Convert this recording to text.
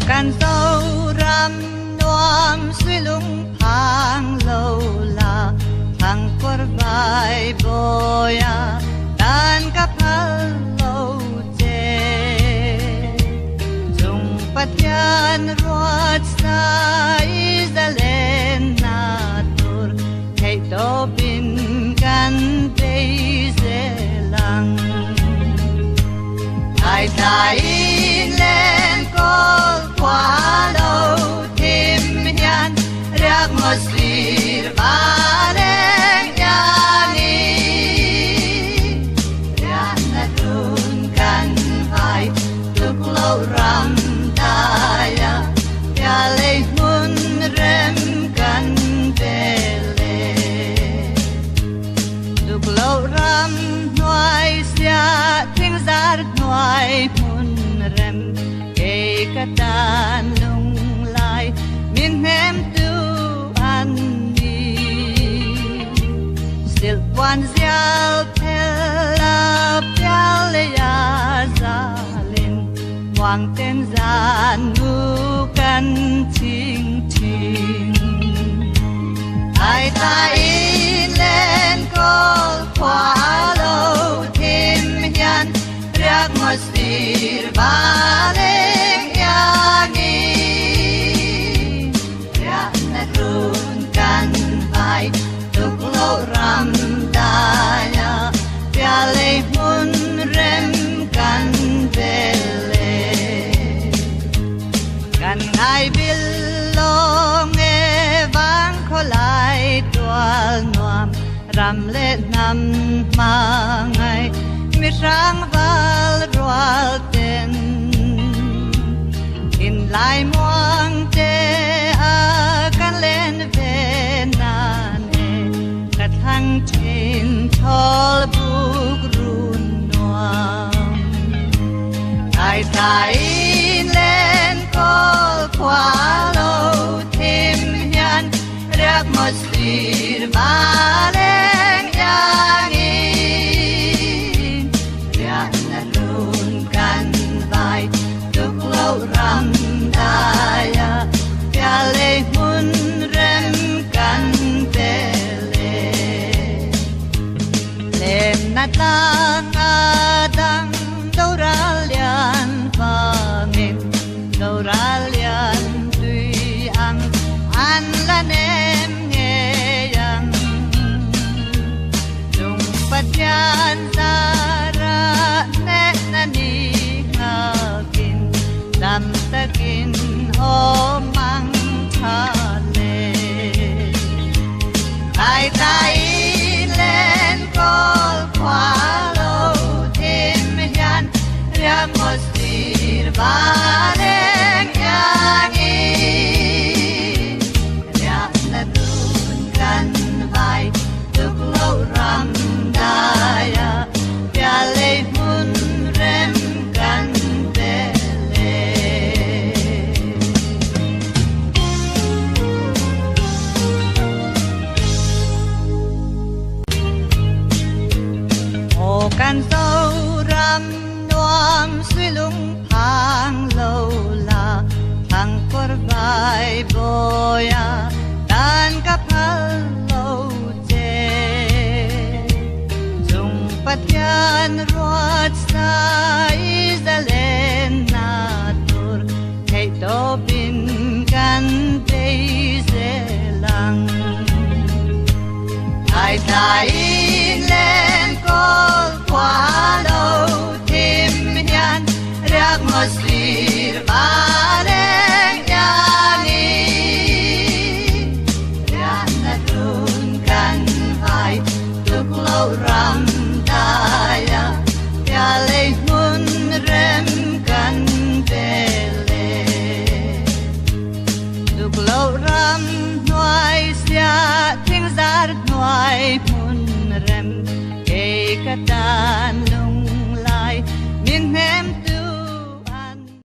กันเศร้ารำนวมสวยลุงพางโลลาทางกวดใบโบยาด้านกับพัลโลเจจงปัญญานรวดสายจะเล่นนาตุรให้โตบินกันไปเสลังไอ้ใจเล่นก็ขวาโลทิมยันเรียกมาสีบาเลงยานีเรียนนัดรุนกันไปทุกโลรำตายายาเล่มุนเริ่มกันเปเลทุกโลรำหน่วยเสียทิ้งซาร์หน่วยมุนเริ่มkatan lung lai min hem tu an ni still one zial pela pale ya zalin wang ten zan nu kan ting ting ai ta in len kol kwa lo tim yan riak masir bale ram daya piale mun rem kan bele kan ngai bilong e vang kholai tual nuam ram le nam mangai mi rang val rual ten in lai muang te a kan len ve nanทั้งทินทอลบุกรุนนวมไอ้ไทยเล่นกอลขวาโลทิมยันเรียกมาสีบาเลงยานีเรียนนัดรุนกันไปทุกโลรำได้ยาเล่มุนเริ่มกันnatlang adang dauralian pangin dauralian tui ang anlanem ngeyang dung patyan sara ne nani ngakin damtakin omang thale ai tai len kol khwa lo tim yan riam mostir baleng yangi riam na dun kan vai tuk lo ram daya piale mun rem kan beleกันเศร้ารำนวมสวยลุงพางโลลาทางกวดใบโบยาด้านกับพัลโลเจจงปัญญานรวดสายจะเล่นนาตุรให้โตบินกันไปเสลังไอ้ใจเล่นก็ขวาโลทิมยันเรียกมาสีบาเลงยานีเรียนนัดรุนกันไปทุกโลรำได้ยาเล่มุนเริ่มกันเปเลทุกโลรำหน่วยเสียทิ้งซาร์หน่วยมุนเริ่มkatan